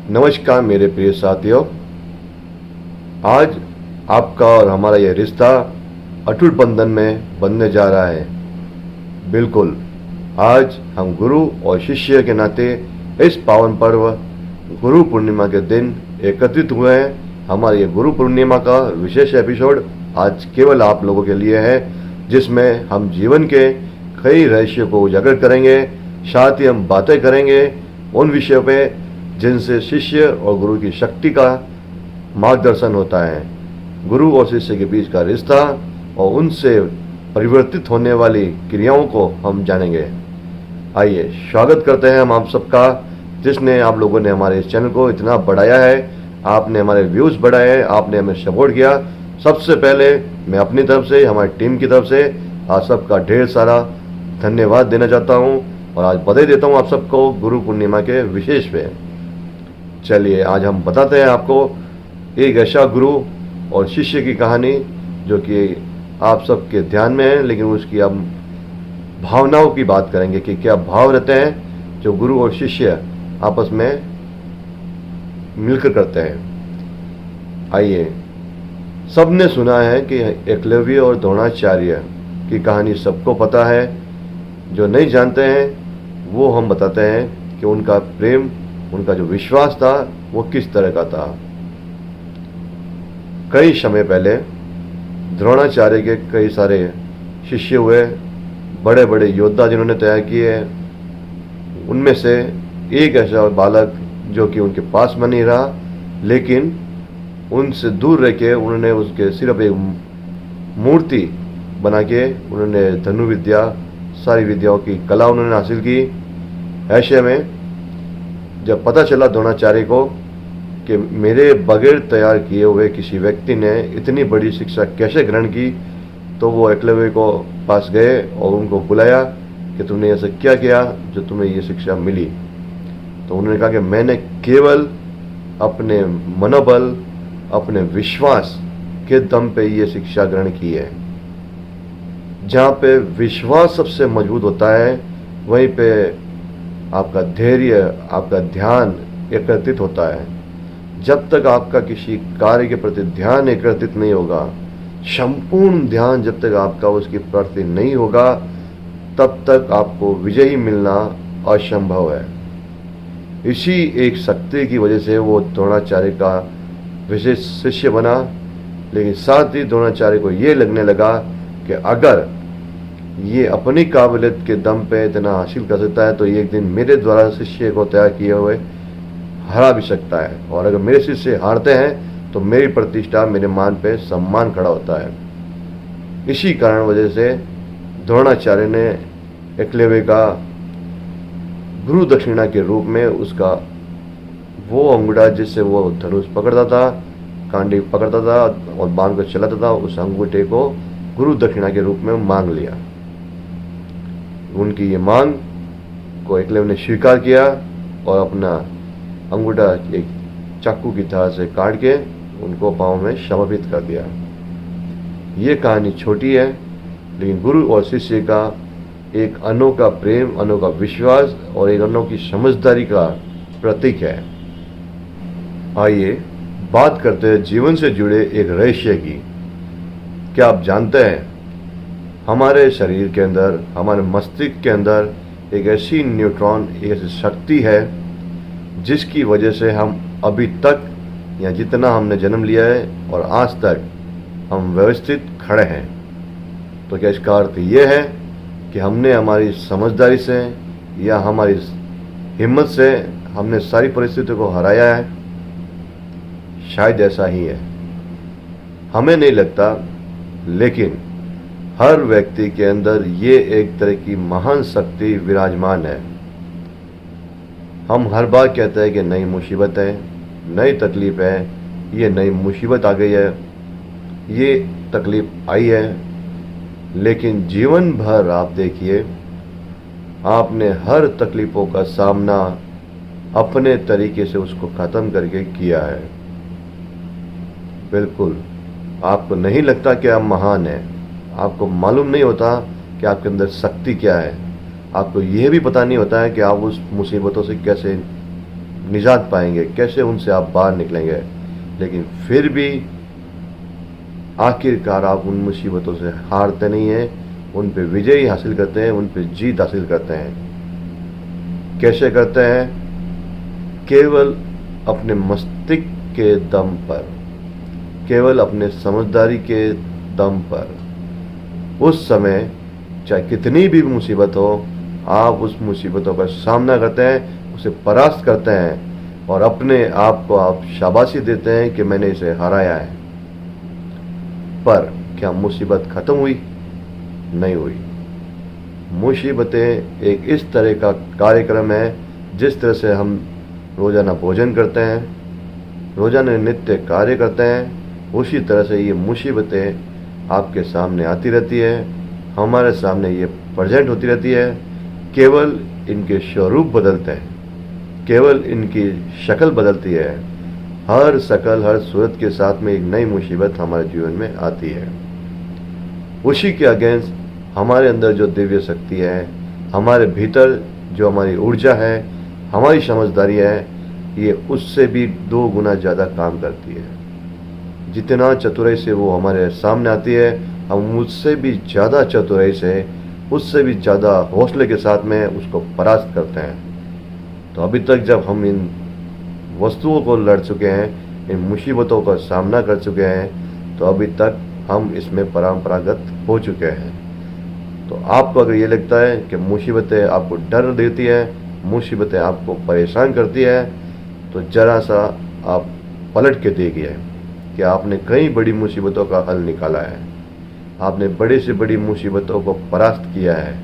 नमस्कार मेरे प्रिय साथियों। आज आपका और हमारा यह रिश्ता अटूट बंधन में बनने जा रहा है। बिल्कुल, आज हम गुरु और शिष्य के नाते इस पावन पर्व गुरु पूर्णिमा के दिन एकत्रित हुए हैं। हमारी ये गुरु पूर्णिमा का विशेष एपिसोड आज केवल आप लोगों के लिए है, जिसमें हम जीवन के कई रहस्यों को उजागर करेंगे। साथ ही हम बातें करेंगे उन विषयों पे जिनसे शिष्य और गुरु की शक्ति का मार्गदर्शन होता है, गुरु और शिष्य के बीच का रिश्ता और उनसे परिवर्तित होने वाली क्रियाओं को हम जानेंगे। आइए स्वागत करते हैं हम आप सबका, जिसने आप लोगों ने हमारे इस चैनल को इतना बढ़ाया है, आपने हमारे व्यूज़ बढ़ाए हैं, आपने हमें सपोर्ट किया। सबसे पहले मैं अपनी तरफ से, हमारी टीम की तरफ से आप सबका ढेर सारा धन्यवाद देना चाहता हूं और आज बधाई देता हूं आप सबको गुरु पूर्णिमा के विशेष पे। चलिए आज हम बताते हैं आपको एक ऐसा गुरु और शिष्य की कहानी जो कि आप सबके ध्यान में है, लेकिन उसकी हम भावनाओं की बात करेंगे कि क्या भाव रहते हैं जो गुरु और शिष्य आपस में मिलकर करते हैं। आइए, सबने सुना है कि एकलव्य और द्रोणाचार्य की कहानी सबको पता है। जो नहीं जानते हैं वो हम बताते हैं कि उनका प्रेम, उनका जो विश्वास था वो किस तरह का था। कई समय पहले द्रोणाचार्य के कई सारे शिष्य हुए, बड़े बड़े योद्धा जिन्होंने तैयार किए। उनमें से एक ऐसा बालक जो कि उनके पास में नहीं रहा, लेकिन उनसे दूर रह के उन्होंने उसके सिर्फ एक मूर्ति बना के उन्होंने धनुर्विद्या, सारी विद्याओं की कला उन्होंने हासिल की। ऐसे में जब पता चला द्रोणाचार्य को कि मेरे बगैर तैयार किए हुए किसी व्यक्ति ने इतनी बड़ी शिक्षा कैसे ग्रहण की, तो वो एकलव्य को पास गए और उनको बुलाया कि तुमने ऐसा क्या किया जो तुम्हें ये शिक्षा मिली। तो उन्होंने कहा कि मैंने केवल अपने मनोबल, अपने विश्वास के दम पे ये शिक्षा ग्रहण की है। जहाँ पे विश्वास सबसे मजबूत होता है, वहीं पे आपका धैर्य, आपका ध्यान एकत्रित होता है। जब तक आपका किसी कार्य के प्रति ध्यान एकत्रित नहीं होगा, संपूर्ण ध्यान जब तक आपका उसके प्रति नहीं होगा, तब तक आपको विजयी मिलना असंभव है। इसी एक शक्ति की वजह से वो द्रोणाचार्य का विशेष शिष्य बना। लेकिन साथ ही द्रोणाचार्य को ये लगने लगा कि अगर ये अपनी काबिलियत के दम पे इतना हासिल कर सकता है तो एक दिन मेरे द्वारा शिष्य को तैयार किए हुए हरा भी सकता है, और अगर मेरे शिष्य हारते हैं तो मेरी प्रतिष्ठा, मेरे मान पे सम्मान खड़ा होता है। इसी कारण वजह से द्रोणाचार्य ने एकलव्य का गुरु दक्षिणा के रूप में उसका वो अंगूठा जिससे वो धनुष पकड़ता था, कांडी पकड़ता था और बाण को चलाता था, उस अंगूठे को गुरु दक्षिणा के रूप में मांग लिया। उनकी ये मांग को एकलव्य ने स्वीकार किया और अपना अंगूठा एक चाकू की तरह से काट के उनको पाँव में समर्पित कर दिया। ये कहानी छोटी है, लेकिन गुरु और शिष्य का एक अनोखा प्रेम, अनोखा विश्वास और एक अनोखी समझदारी का प्रतीक है। आइए बात करते हैं जीवन से जुड़े एक रहस्य की। क्या आप जानते हैं, हमारे शरीर के अंदर, हमारे मस्तिष्क के अंदर एक ऐसी न्यूट्रॉन, एक ऐसी शक्ति है जिसकी वजह से हम अभी तक, या जितना हमने जन्म लिया है और आज तक हम व्यवस्थित खड़े हैं। तो क्या इसका अर्थ ये है कि हमने हमारी समझदारी से या हमारी हिम्मत से हमने सारी परिस्थितियों को हराया है? शायद ऐसा ही है, हमें नहीं लगता, लेकिन हर व्यक्ति के अंदर ये एक तरह की महान शक्ति विराजमान है। हम हर बार कहते हैं कि नई मुसीबत है, नई तकलीफ है, ये नई मुसीबत आ गई है, ये तकलीफ आई है, लेकिन जीवन भर आप देखिए, आपने हर तकलीफ़ों का सामना अपने तरीके से उसको ख़त्म करके किया है। बिल्कुल, आपको नहीं लगता कि आप महान हैं, आपको मालूम नहीं होता कि आपके अंदर शक्ति क्या है, आपको यह भी पता नहीं होता है कि आप उस मुसीबतों से कैसे निजात पाएंगे, कैसे उनसे आप बाहर निकलेंगे। लेकिन फिर भी आखिरकार आप उन मुसीबतों से हारते नहीं हैं, उन पे विजय हासिल करते हैं, उन पे जीत हासिल करते हैं। कैसे करते हैं? केवल अपने मस्तिष्क के दम पर, केवल अपने समझदारी के दम पर। उस समय चाहे कितनी भी मुसीबत हो, आप उस मुसीबतों का सामना करते हैं, उसे परास्त करते हैं और अपने आप को आप शाबाशी देते हैं कि मैंने इसे हराया है। पर क्या मुसीबत खत्म हुई? नहीं हुई। मुसीबतें एक इस तरह का कार्यक्रम है, जिस तरह से हम रोजाना भोजन करते हैं, रोजाना नित्य कार्य करते हैं, उसी तरह से ये मुसीबतें आपके सामने आती रहती है, हमारे सामने ये प्रेजेंट होती रहती है। केवल इनके स्वरूप बदलते हैं, केवल इनकी शक्ल बदलती है। हर शक्ल, हर सूरत के साथ में एक नई मुसीबत हमारे जीवन में आती है। उसी के अगेंस्ट हमारे अंदर जो दिव्य शक्ति है, हमारे भीतर जो हमारी ऊर्जा है, हमारी समझदारी है, ये उससे भी 2 गुना ज़्यादा काम करती है। जितना चतुराई से वो हमारे सामने आती है, हम उससे भी ज़्यादा चतुराई से, उससे भी ज़्यादा हौसले के साथ में उसको परास्त करते हैं। तो अभी तक जब हम इन वस्तुओं को लड़ चुके हैं, इन मुसीबतों का सामना कर चुके हैं, तो अभी तक हम इसमें परंपरागत हो चुके हैं। तो आपको अगर ये लगता है कि मुसीबतें आपको डर देती है, मुसीबतें आपको परेशान करती है, तो ज़रा सा आप पलट के देखिए कि आपने कई बड़ी मुसीबतों का हल निकाला है, आपने बड़ी से बड़ी मुसीबतों को परास्त किया है।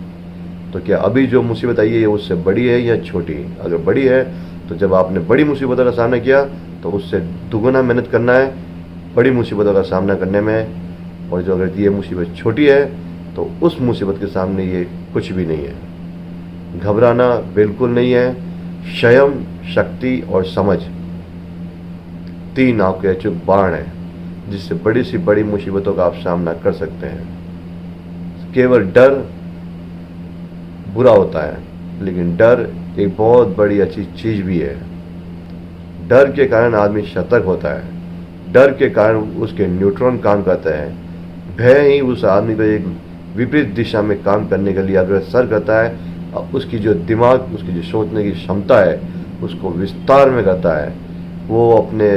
तो क्या अभी जो मुसीबत आई है उससे बड़ी है या छोटी? अगर बड़ी है तो जब आपने बड़ी मुसीबतों का सामना किया तो उससे दुगना मेहनत करना है बड़ी मुसीबतों का सामना करने में। और जो अगर ये मुसीबत छोटी है तो उस मुसीबत के सामने ये कुछ भी नहीं है। घबराना बिल्कुल नहीं है। संयम, शक्ति और समझ 3 आपके अचूक बाण है, जिससे बड़ी सी बड़ी मुसीबतों का आप सामना कर सकते हैं। केवल डर बुरा होता है, लेकिन डर एक बहुत बड़ी अच्छी चीज भी है। डर के कारण आदमी सतर्क होता है, डर के कारण उसके न्यूट्रॉन काम करते हैं। भय ही उस आदमी को एक विपरीत दिशा में काम करने के लिए अग्रसर करता है और उसकी जो दिमाग, उसकी जो सोचने की क्षमता है उसको विस्तार में करता है। वो अपने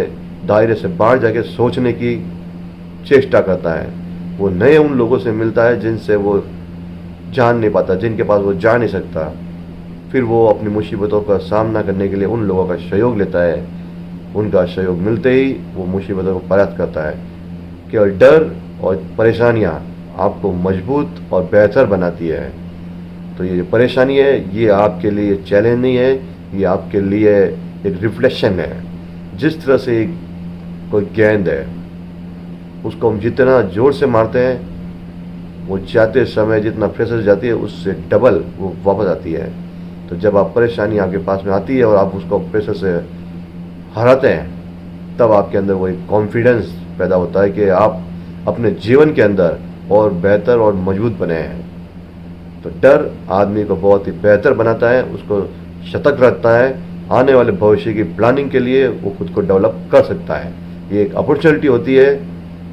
दायरे से बाहर जाके सोचने की चेष्टा करता है। वो नए उन लोगों से मिलता है जिनसे वो जान नहीं पाता, जिनके पास वो जा नहीं सकता। फिर वो अपनी मुसीबतों का सामना करने के लिए उन लोगों का सहयोग लेता है। उनका सहयोग मिलते ही वो मुसीबतों को परास्त करता है। केवल डर और परेशानियां आपको मजबूत और बेहतर बनाती है। तो ये जो परेशानी है ये आपके लिए चैलेंज नहीं है, ये आपके लिए एक रिफ्लेक्शन है। जिस तरह से कोई गेंद है, उसको हम जितना जोर से मारते हैं वो जाते समय जितना प्रेशर जाती है उससे डबल वो वापस आती है। तो जब आप परेशानी आपके पास में आती है और आप उसको प्रेशर से हराते हैं, तब आपके अंदर वो एक कॉन्फिडेंस पैदा होता है कि आप अपने जीवन के अंदर और बेहतर और मजबूत बने हैं। तो डर आदमी को बहुत ही बेहतर बनाता है, उसको सतर्क रखता है। आने वाले भविष्य की प्लानिंग के लिए वो खुद को डेवलप कर सकता है। ये एक अपॉर्चुनिटी होती है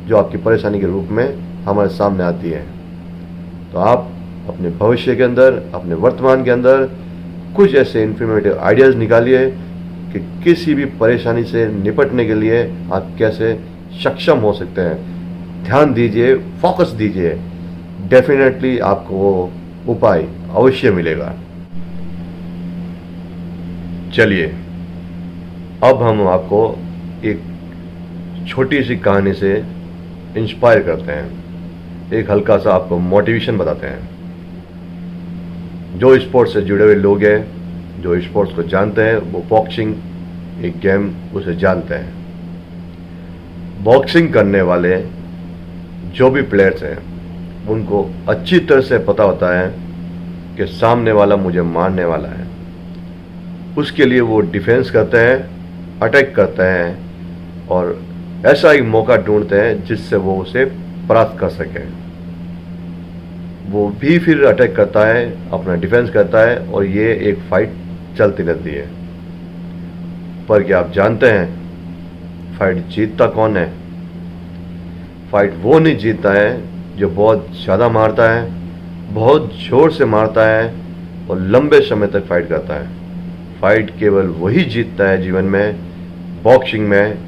जो आपकी परेशानी के रूप में हमारे सामने आती है। तो आप अपने भविष्य के अंदर, अपने वर्तमान के अंदर कुछ ऐसे इन्फॉर्मेटिव आइडियाज़ निकालिए कि किसी भी परेशानी से निपटने के लिए आप कैसे सक्षम हो सकते हैं। ध्यान दीजिए, फोकस दीजिए, डेफिनेटली आपको वो उपाय अवश्य मिलेगा। चलिए अब हम आपको एक छोटी सी कहानी से इंस्पायर करते हैं, एक हल्का सा आपको मोटिवेशन बताते हैं। जो स्पोर्ट्स से जुड़े हुए लोग हैं, जो स्पोर्ट्स को जानते हैं, वो बॉक्सिंग एक गेम उसे जानते हैं। बॉक्सिंग करने वाले जो भी प्लेयर्स हैं उनको अच्छी तरह से पता होता है कि सामने वाला मुझे मारने वाला है। उसके लिए वो डिफेंस करते हैं, अटैक करते हैं और ऐसा एक मौका ढूंढते हैं जिससे वो उसे परास्त कर सके। वो भी फिर अटैक करता है, अपना डिफेंस करता है और ये एक फाइट चलती रहती है। पर क्या आप जानते हैं फाइट जीतता कौन है? फाइट वो नहीं जीतता है जो बहुत ज़्यादा मारता है, बहुत जोर से मारता है और लंबे समय तक फाइट करता है। फाइट केवल वही जीतता है जीवन में, बॉक्सिंग में,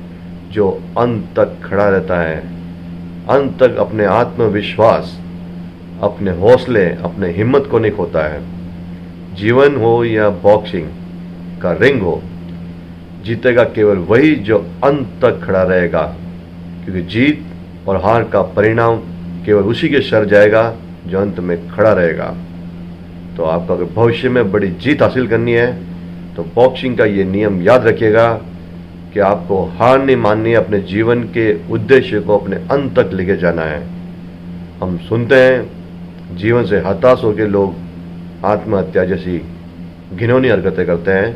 जो अंत तक खड़ा रहता है, अंत तक अपने आत्मविश्वास, अपने हौसले, अपने हिम्मत को नहीं खोता है। जीवन हो या बॉक्सिंग का रिंग हो, जीतेगा केवल वही जो अंत तक खड़ा रहेगा, क्योंकि जीत और हार का परिणाम केवल उसी के सर जाएगा जो अंत में खड़ा रहेगा। तो आपको अगर भविष्य में बड़ी जीत हासिल करनी है तो बॉक्सिंग का ये नियम याद रखिएगा कि आपको हार नहीं माननी है, अपने जीवन के उद्देश्य को अपने अंत तक लेके जाना है। हम सुनते हैं जीवन से हताश होकर लोग आत्महत्या जैसी घिनौनी हरकतें करते हैं,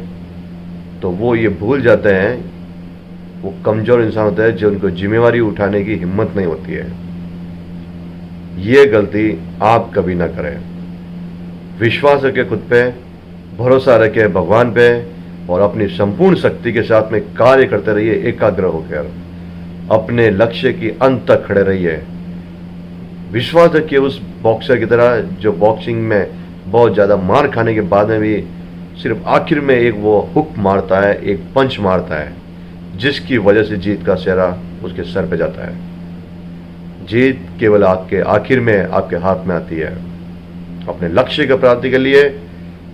तो वो ये भूल जाते हैं वो कमज़ोर इंसान होते हैं जो उनको जिम्मेवारी उठाने की हिम्मत नहीं होती है। ये गलती आप कभी ना करें। विश्वास रखें खुद पे, भरोसा रखें भगवान पे और अपनी संपूर्ण शक्ति के साथ में कार्य करते रहिए, एकाग्र होकर अपने लक्ष्य की अंत तक खड़े रहिए। विश्वास रखिए उस बॉक्सर की तरह जो बॉक्सिंग में बहुत ज़्यादा मार खाने के बाद में भी सिर्फ आखिर में एक वो हुक मारता है, एक पंच मारता है, जिसकी वजह से जीत का सेहरा उसके सर पे जाता है। जीत केवल आपके आखिर में आपके हाथ में आती है। अपने लक्ष्य की प्राप्ति के लिए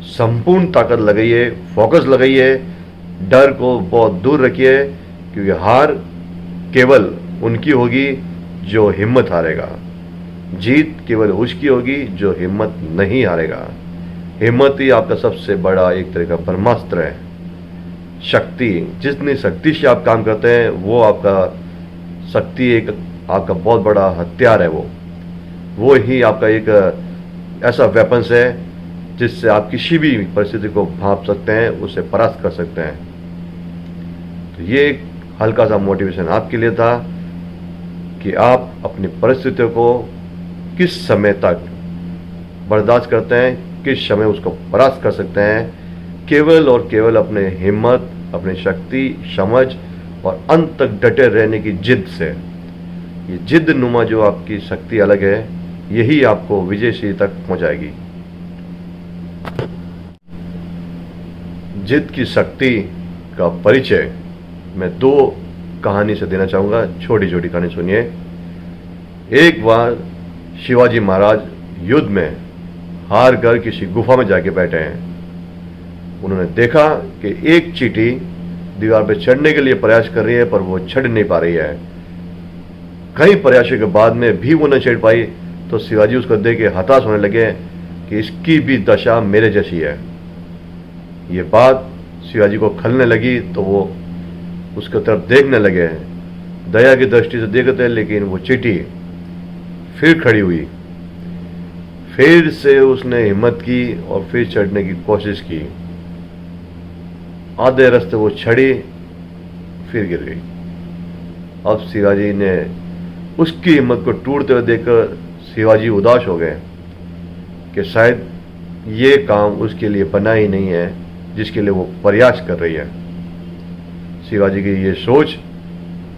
संपूर्ण ताकत लगाइए, फोकस लगाइए, डर को बहुत दूर रखिए, क्योंकि हार केवल उनकी होगी जो हिम्मत हारेगा, जीत केवल उसकी होगी जो हिम्मत नहीं हारेगा। हिम्मत ही आपका सबसे बड़ा एक तरह का ब्रह्मास्त्र है। शक्ति, जितनी शक्ति से आप काम करते हैं वो आपका शक्ति एक आपका बहुत बड़ा हथियार है। वो ही आपका एक ऐसा वेपन्स है जिससे आप किसी भी परिस्थिति को भांप सकते हैं, उसे परास्त कर सकते हैं। तो ये एक हल्का सा मोटिवेशन आपके लिए था कि आप अपनी परिस्थितियों को किस समय तक बर्दाश्त करते हैं, किस समय उसको परास्त कर सकते हैं, केवल और केवल अपने हिम्मत, अपनी शक्ति, समझ और अंत तक डटे रहने की जिद से। ये जिद नुमा जो आपकी शक्ति अलग है, यही आपको विजय श्री तक पहुंचाएगी। जिद की शक्ति का परिचय मैं दो कहानी से देना चाहूँगा, छोटी छोटी कहानी सुनिए। एक बार शिवाजी महाराज युद्ध में हार कर किसी गुफा में जाके बैठे हैं। उन्होंने देखा कि एक चींटी दीवार पर चढ़ने के लिए प्रयास कर रही है, पर वो चढ़ नहीं पा रही है। कई प्रयासों के बाद में भी वो नहीं चढ़ पाई, तो शिवाजी उसको देख के हताश होने लगे कि इसकी भी दशा मेरे जैसी है। ये बात शिवाजी को खलने लगी, तो वो उसके तरफ देखने लगे, दया की दृष्टि से देखते, लेकिन वो चींटी फिर खड़ी हुई। फिर से उसने हिम्मत की और फिर चढ़ने की कोशिश की। आधे रास्ते वो चढ़ी, फिर गिर गई। अब शिवाजी ने उसकी हिम्मत को टूटते हुए देखकर शिवाजी उदास हो गए कि शायद ये काम उसके लिए बना ही नहीं है जिसके लिए वो प्रयास कर रही है। शिवाजी की ये सोच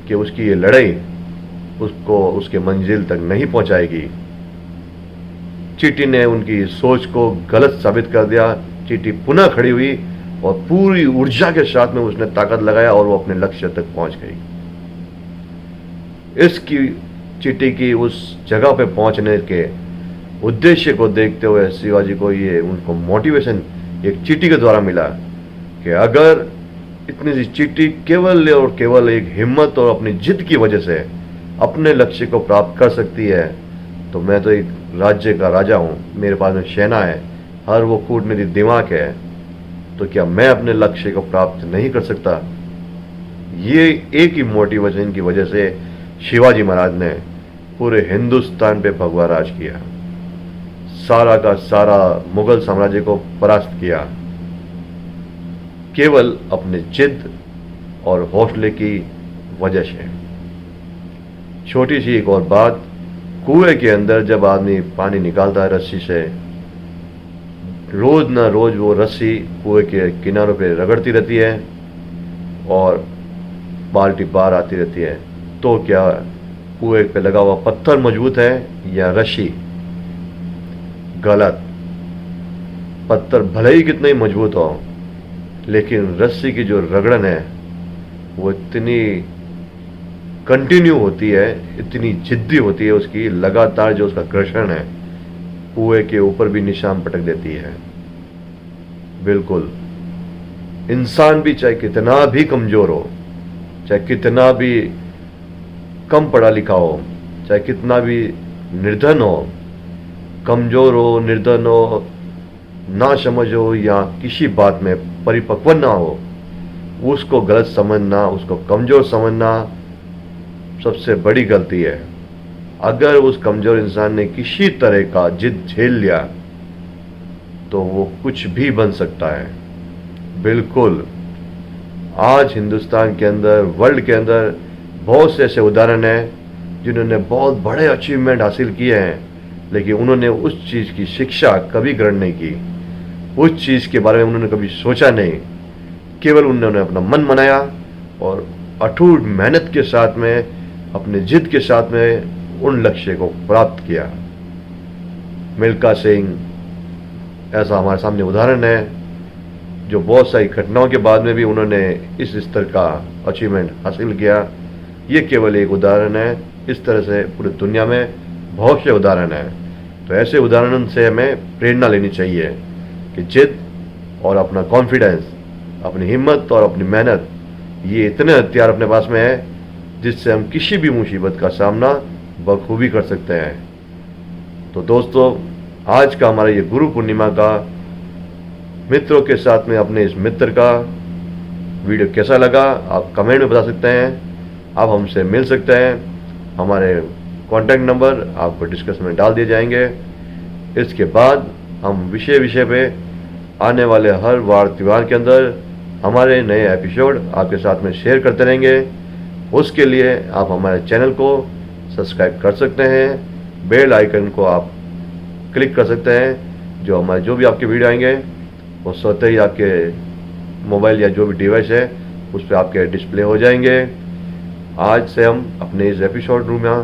कि उसकी ये लड़ाई उसको उसके मंजिल तक नहीं पहुंचाएगी, चींटी ने उनकी सोच को गलत साबित कर दिया। चींटी पुनः खड़ी हुई और पूरी ऊर्जा के साथ में उसने ताकत लगाया और वो अपने लक्ष्य तक पहुंच गई। इसकी चींटी की उस जगह पे पहुंचने के उद्देश्य को देखते हुए शिवाजी को ये उनको मोटिवेशन एक चींटी के द्वारा मिला कि अगर इतनी सी चींटी केवल और केवल एक हिम्मत और अपनी जिद की वजह से अपने लक्ष्य को प्राप्त कर सकती है, तो मैं तो एक राज्य का राजा हूँ, मेरे पास में सेना है, हर वो कूटनीति दिमाग है, तो क्या मैं अपने लक्ष्य को प्राप्त नहीं कर सकता? ये एक ही मोटिवेशन की वजह से शिवाजी महाराज ने पूरे हिंदुस्तान पे भगवा राज किया, सारा का सारा मुगल साम्राज्य को परास्त किया, केवल अपने जिद और हौसले की वजह से। छोटी सी एक और बात, कुएं के अंदर जब आदमी पानी निकालता है रस्सी से, रोज ना रोज वो रस्सी कुएं के किनारों पे रगड़ती रहती है, और बाल्टी बाहर आती रहती है। तो क्या कुएं पे लगा हुआ पत्थर मजबूत है या रस्सी? गलत। पत्थर भले ही कितना ही मजबूत हो, लेकिन रस्सी की जो रगड़न है वो इतनी कंटिन्यू होती है, इतनी जिद्दी होती है उसकी, लगातार जो उसका घर्षण है कुएं के ऊपर भी निशान पटक देती है। बिल्कुल, इंसान भी चाहे कितना भी कमजोर हो, चाहे कितना भी कम पढ़ा लिखा हो, चाहे कितना भी निर्धन हो, कमजोर हो, निर्धन हो, ना समझ हो या किसी बात में परिपक्व ना हो, उसको गलत समझना, उसको कमजोर समझना सबसे बड़ी गलती है। अगर उस कमजोर इंसान ने किसी तरह का जिद झेल लिया तो वो कुछ भी बन सकता है। बिल्कुल, आज हिंदुस्तान के अंदर, वर्ल्ड के अंदर बहुत से ऐसे उदाहरण हैं जिन्होंने बहुत बड़े अचीवमेंट हासिल किए हैं, लेकिन उन्होंने उस चीज़ की शिक्षा कभी ग्रहण नहीं की, उस चीज़ के बारे में उन्होंने कभी सोचा नहीं। केवल उन्होंने अपना मन बनाया और अटूट मेहनत के साथ में, अपने जिद के साथ में उन लक्ष्य को प्राप्त किया। मिल्खा सिंह ऐसा हमारे सामने उदाहरण है, जो बहुत सारी घटनाओं के बाद में भी उन्होंने इस स्तर का अचीवमेंट हासिल किया। ये केवल एक उदाहरण है, इस तरह से पूरी दुनिया में बहुत से उदाहरण हैं। तो ऐसे उदाहरण से हमें प्रेरणा लेनी चाहिए कि जिद और अपना कॉन्फिडेंस, अपनी हिम्मत और अपनी मेहनत, ये इतने हथियार अपने पास में है जिससे हम किसी भी मुसीबत का सामना बखूबी कर सकते हैं। तो दोस्तों, आज का हमारा ये गुरु पूर्णिमा का मित्रों के साथ में अपने इस मित्र का वीडियो कैसा लगा आप कमेंट में बता सकते हैं। आप हमसे मिल सकते हैं, हमारे कॉन्टैक्ट नंबर आपको डिस्क्रिप्शन में डाल दिए जाएंगे। इसके बाद हम विषय पे आने वाले हर वार त्यौहार के अंदर हमारे नए एपिसोड आपके साथ में शेयर करते रहेंगे। उसके लिए आप हमारे चैनल को सब्सक्राइब कर सकते हैं, बेल आइकन को आप क्लिक कर सकते हैं, जो हमारे जो भी आपके वीडियो आएंगे वो स्वतः ही आपके मोबाइल या जो भी डिवाइस है उस पर आपके डिस्प्ले हो जाएंगे। आज से हम अपने इस एपिसोड रूम में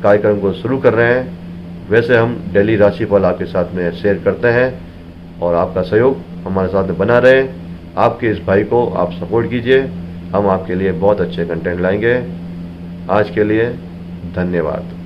कार्यक्रम को शुरू कर रहे हैं। वैसे हम डेली राशिफल आपके साथ में शेयर करते हैं और आपका सहयोग हमारे साथ में बना रहे। आपके इस भाई को आप सपोर्ट कीजिए, हम आपके लिए बहुत अच्छे कंटेंट लाएंगे। आज के लिए धन्यवाद।